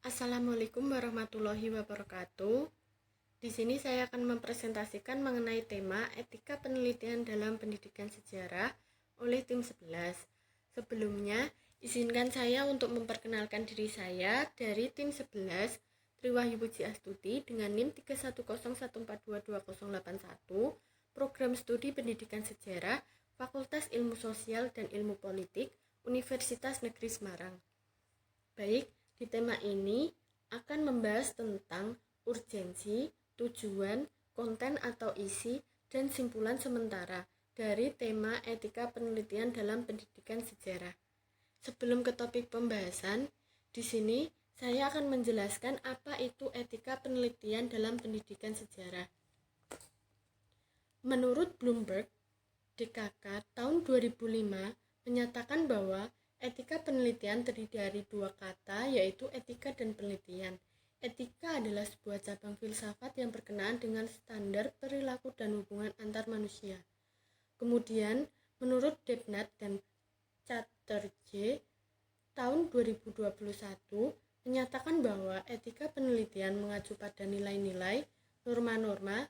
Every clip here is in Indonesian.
Assalamualaikum warahmatullahi wabarakatuh. Di sini saya akan mempresentasikan mengenai tema etika penelitian dalam pendidikan sejarah oleh tim 11. Sebelumnya, izinkan saya untuk memperkenalkan diri saya dari tim 11, Triwahyu Puji Astuti dengan NIM 3101422081, Program Studi Pendidikan Sejarah, Fakultas Ilmu Sosial dan Ilmu Politik, Universitas Negeri Semarang. Baik, di tema ini akan membahas tentang urgensi, tujuan, konten atau isi, dan simpulan sementara dari tema etika penelitian dalam pendidikan sejarah. Sebelum ke topik pembahasan, di sini saya akan menjelaskan apa itu etika penelitian dalam pendidikan sejarah. Menurut Bloomberg, DKK tahun 2005 menyatakan bahwa etika penelitian terdiri dari dua kata, yaitu etika dan penelitian. Etika adalah sebuah cabang filsafat yang berkenaan dengan standar perilaku dan hubungan antar manusia. Kemudian, menurut Debnat dan Chatterjee tahun 2021 menyatakan bahwa etika penelitian mengacu pada nilai-nilai, norma-norma,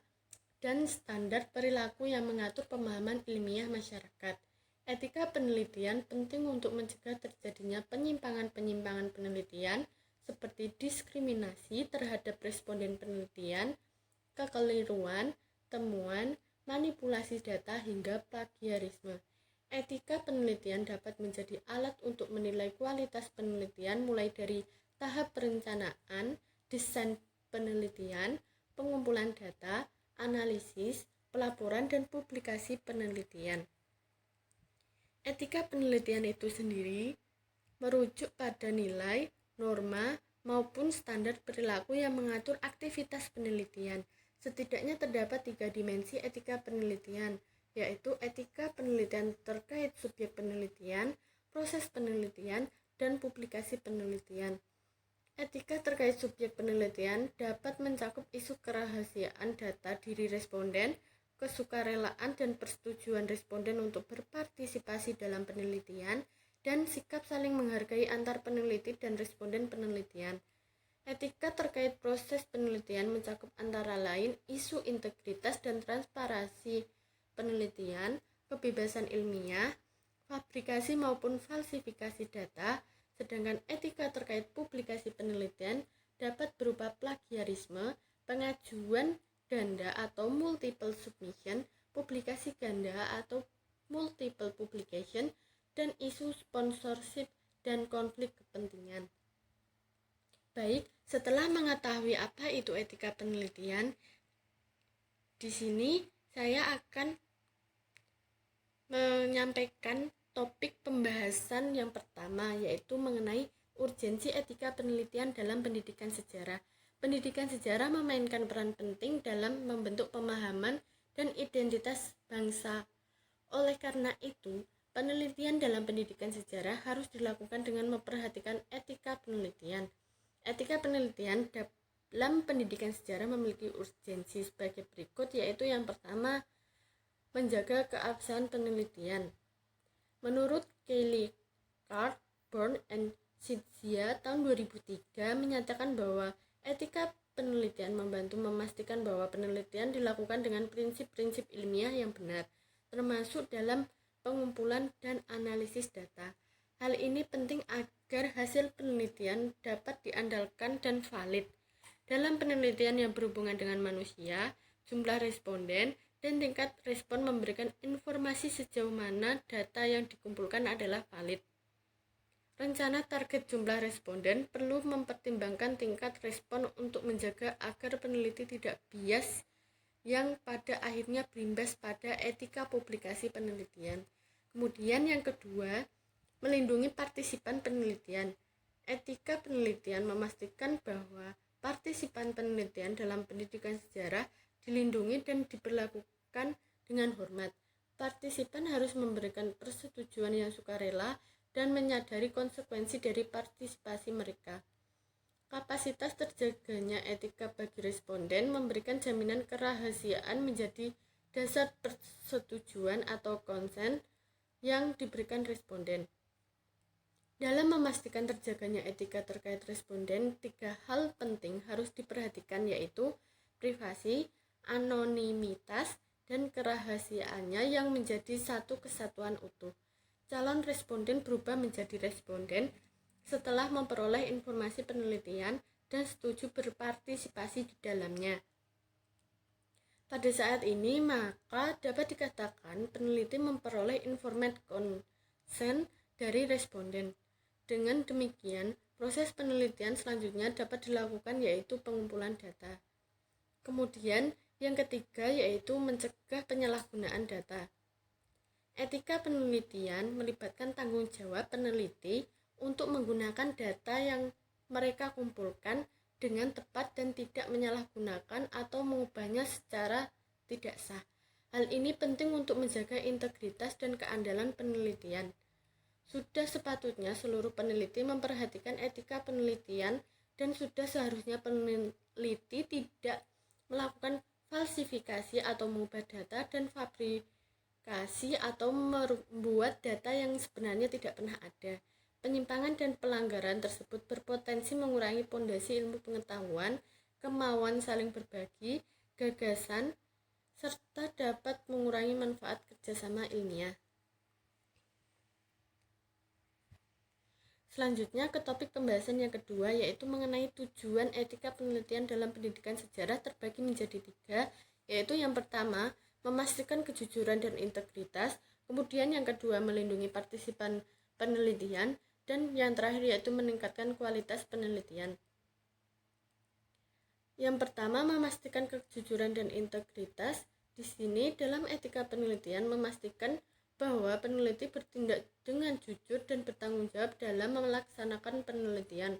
dan standar perilaku yang mengatur pemahaman ilmiah masyarakat. Etika penelitian penting untuk mencegah terjadinya penyimpangan-penyimpangan penelitian seperti diskriminasi terhadap responden penelitian, kekeliruan, temuan, manipulasi data, hingga plagiarisme. Etika penelitian dapat menjadi alat untuk menilai kualitas penelitian mulai dari tahap perencanaan, desain penelitian, pengumpulan data, analisis, pelaporan, dan publikasi penelitian. Etika penelitian itu sendiri merujuk pada nilai, norma, maupun standar perilaku yang mengatur aktivitas penelitian. Setidaknya terdapat 3 dimensi etika penelitian, yaitu etika penelitian terkait subjek penelitian, proses penelitian, dan publikasi penelitian. Etika terkait subjek penelitian dapat mencakup isu kerahasiaan data diri responden, kesukarelaan dan persetujuan responden untuk berpartisipasi dalam penelitian, dan sikap saling menghargai antar peneliti dan responden penelitian. Etika terkait proses penelitian mencakup antara lain isu integritas dan transparansi penelitian, kebebasan ilmiah, fabrikasi maupun falsifikasi data, sedangkan etika terkait publikasi penelitian dapat berupa plagiarisme, pengajuan ganda atau multiple submission, publikasi ganda atau multiple publication, dan isu sponsorship dan konflik kepentingan. Baik, setelah mengetahui apa itu etika penelitian, di sini saya akan menyampaikan topik pembahasan yang pertama, yaitu mengenai urgensi etika penelitian dalam pendidikan sejarah. Pendidikan sejarah memainkan peran penting dalam membentuk pemahaman dan identitas bangsa. Oleh karena itu, penelitian dalam pendidikan sejarah harus dilakukan dengan memperhatikan etika penelitian. Etika penelitian dalam pendidikan sejarah memiliki urgensi sebagai berikut, yaitu yang pertama, menjaga keabsahan penelitian. Menurut Kelly, Burn, and Sidzia tahun 2003 menyatakan bahwa etika penelitian membantu memastikan bahwa penelitian dilakukan dengan prinsip-prinsip ilmiah yang benar, termasuk dalam pengumpulan dan analisis data. Hal ini penting agar hasil penelitian dapat diandalkan dan valid. Dalam penelitian yang berhubungan dengan manusia, jumlah responden dan tingkat respon memberikan informasi sejauh mana data yang dikumpulkan adalah valid. Rencana target jumlah responden perlu mempertimbangkan tingkat respon untuk menjaga agar peneliti tidak bias yang pada akhirnya berimbas pada etika publikasi penelitian. Kemudian yang kedua, melindungi partisipan penelitian. Etika penelitian memastikan bahwa partisipan penelitian dalam pendidikan sejarah dilindungi dan diperlakukan dengan hormat. Partisipan harus memberikan persetujuan yang sukarela dan menyadari konsekuensi dari partisipasi mereka. Kapasitas terjaganya etika bagi responden memberikan jaminan kerahasiaan menjadi dasar persetujuan atau konsen yang diberikan responden. Dalam memastikan terjaganya etika terkait responden, 3 hal penting harus diperhatikan, yaitu privasi, anonimitas, dan kerahasiaannya yang menjadi satu kesatuan utuh. Calon responden berubah menjadi responden setelah memperoleh informasi penelitian dan setuju berpartisipasi di dalamnya. Pada saat ini, maka dapat dikatakan peneliti memperoleh informed consent dari responden. Dengan demikian, proses penelitian selanjutnya dapat dilakukan, yaitu pengumpulan data. Kemudian, yang ketiga yaitu mencegah penyalahgunaan data. Etika penelitian melibatkan tanggung jawab peneliti untuk menggunakan data yang mereka kumpulkan dengan tepat dan tidak menyalahgunakan atau mengubahnya secara tidak sah. Hal ini penting untuk menjaga integritas dan keandalan penelitian. Sudah sepatutnya seluruh peneliti memperhatikan etika penelitian dan sudah seharusnya peneliti tidak melakukan falsifikasi atau mengubah data dan fabrikasi atau membuat data yang sebenarnya tidak pernah ada. Penyimpangan dan pelanggaran tersebut berpotensi mengurangi pondasi ilmu pengetahuan, kemauan saling berbagi, gagasan, serta dapat mengurangi manfaat kerjasama ilmiah. Selanjutnya ke topik pembahasan yang kedua, yaitu mengenai tujuan etika penelitian dalam pendidikan sejarah terbagi menjadi 3, yaitu yang pertama, memastikan kejujuran dan integritas, kemudian yang kedua, melindungi partisipan penelitian, dan yang terakhir yaitu meningkatkan kualitas penelitian. Yang pertama, memastikan kejujuran dan integritas. Di sini dalam etika penelitian memastikan bahwa peneliti bertindak dengan jujur dan bertanggung jawab dalam melaksanakan penelitian.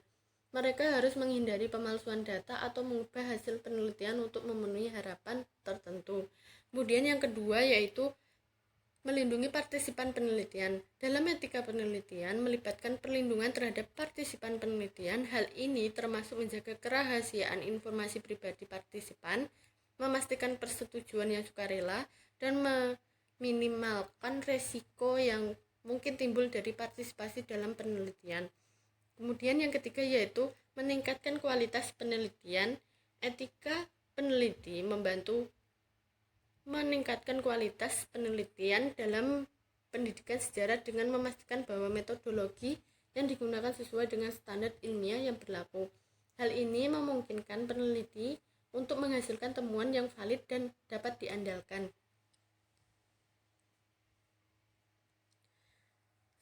Mereka harus menghindari pemalsuan data atau mengubah hasil penelitian untuk memenuhi harapan tertentu. Kemudian yang kedua yaitu melindungi partisipan penelitian. Dalam etika penelitian melibatkan perlindungan terhadap partisipan penelitian. Hal ini termasuk menjaga kerahasiaan informasi pribadi partisipan, memastikan persetujuan yang sukarela, dan minimalkan resiko yang mungkin timbul dari partisipasi dalam penelitian. Kemudian yang ketiga yaitu meningkatkan kualitas penelitian. Etika peneliti membantu meningkatkan kualitas penelitian dalam pendidikan sejarah dengan memastikan bahwa metodologi yang digunakan sesuai dengan standar ilmiah yang berlaku. Hal ini memungkinkan peneliti untuk menghasilkan temuan yang valid dan dapat diandalkan.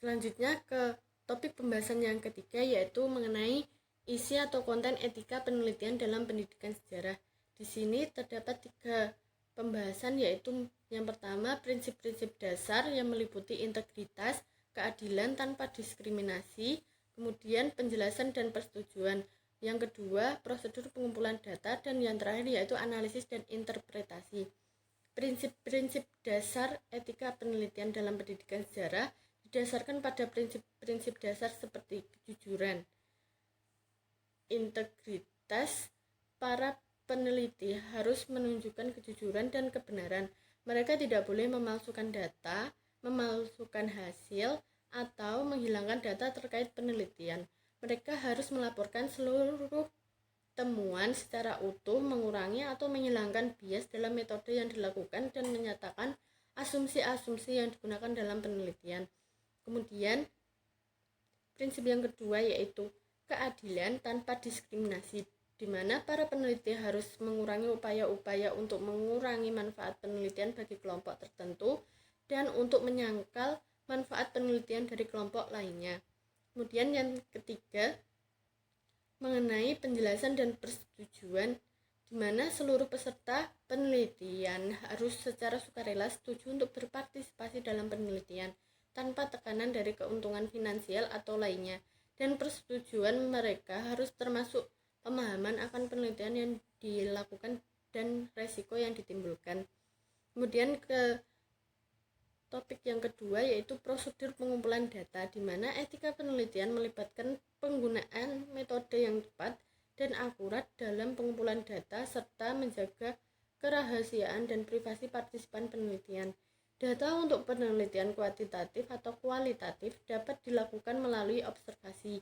Selanjutnya ke topik pembahasan yang ketiga yaitu mengenai isi atau konten etika penelitian dalam pendidikan sejarah. Di sini terdapat 3 pembahasan yaitu yang pertama prinsip-prinsip dasar yang meliputi integritas, keadilan tanpa diskriminasi, kemudian penjelasan dan persetujuan. Yang kedua prosedur pengumpulan data dan yang terakhir yaitu analisis dan interpretasi. Prinsip-prinsip dasar etika penelitian dalam pendidikan sejarah didasarkan pada prinsip-prinsip dasar seperti kejujuran, integritas. Para peneliti harus menunjukkan kejujuran dan kebenaran. Mereka tidak boleh memalsukan data, memalsukan hasil, atau menghilangkan data terkait penelitian. Mereka harus melaporkan seluruh temuan secara utuh, mengurangi atau menghilangkan bias dalam metode yang dilakukan, dan menyatakan asumsi-asumsi yang digunakan dalam penelitian. Kemudian prinsip yang kedua yaitu keadilan tanpa diskriminasi, di mana para peneliti harus mengurangi upaya-upaya untuk mengurangi manfaat penelitian bagi kelompok tertentu dan untuk menyangkal manfaat penelitian dari kelompok lainnya. Kemudian yang ketiga mengenai penjelasan dan persetujuan, di mana seluruh peserta penelitian harus secara sukarela setuju untuk berpartisipasi dalam penelitian tanpa tekanan dari keuntungan finansial atau lainnya, dan persetujuan mereka harus termasuk pemahaman akan penelitian yang dilakukan dan resiko yang ditimbulkan. Kemudian ke topik yang kedua yaitu prosedur pengumpulan data, di mana etika penelitian melibatkan penggunaan metode yang tepat dan akurat dalam pengumpulan data serta menjaga kerahasiaan dan privasi partisipan penelitian. Data untuk penelitian kuantitatif atau kualitatif dapat dilakukan melalui observasi.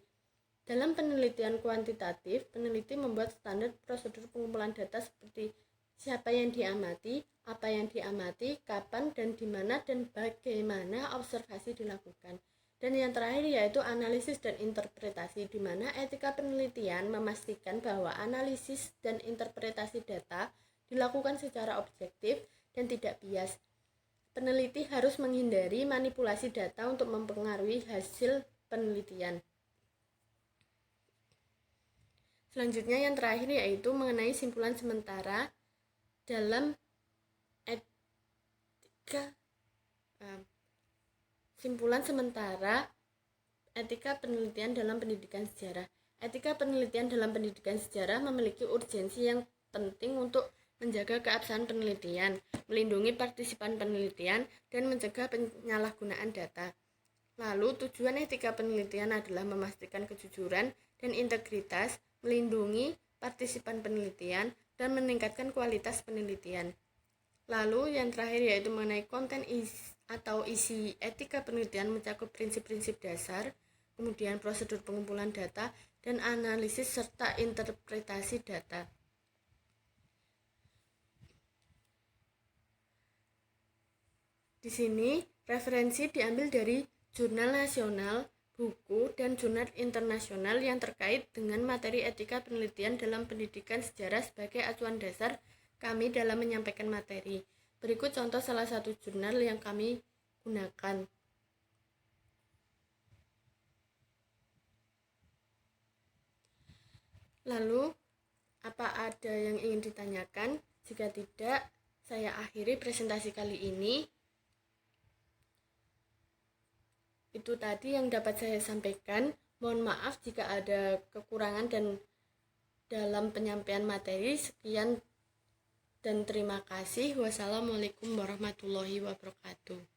Dalam penelitian kuantitatif, peneliti membuat standar prosedur pengumpulan data seperti siapa yang diamati, apa yang diamati, kapan dan di mana dan bagaimana observasi dilakukan. Dan yang terakhir yaitu analisis dan interpretasi, di mana etika penelitian memastikan bahwa analisis dan interpretasi data dilakukan secara objektif dan tidak bias. Peneliti harus menghindari manipulasi data untuk mempengaruhi hasil penelitian. Selanjutnya yang terakhir yaitu mengenai simpulan sementara dalam etika penelitian dalam pendidikan sejarah. Etika penelitian dalam pendidikan sejarah memiliki urgensi yang penting untuk menjaga keabsahan penelitian, melindungi partisipan penelitian, dan mencegah penyalahgunaan data. Lalu, tujuan etika penelitian adalah memastikan kejujuran dan integritas, melindungi partisipan penelitian, dan meningkatkan kualitas penelitian. Lalu, yang terakhir yaitu mengenai konten atau isi etika penelitian mencakup prinsip-prinsip dasar, kemudian prosedur pengumpulan data, dan analisis serta interpretasi data. Di sini, referensi diambil dari jurnal nasional, buku, dan jurnal internasional yang terkait dengan materi etika penelitian dalam pendidikan sejarah sebagai acuan dasar kami dalam menyampaikan materi. Berikut contoh salah satu jurnal yang kami gunakan. Lalu, apa ada yang ingin ditanyakan? Jika tidak, saya akhiri presentasi kali ini. Itu tadi yang dapat saya sampaikan. Mohon maaf jika ada kekurangan dan dalam penyampaian materi. Sekian dan terima kasih. Wassalamualaikum warahmatullahi wabarakatuh.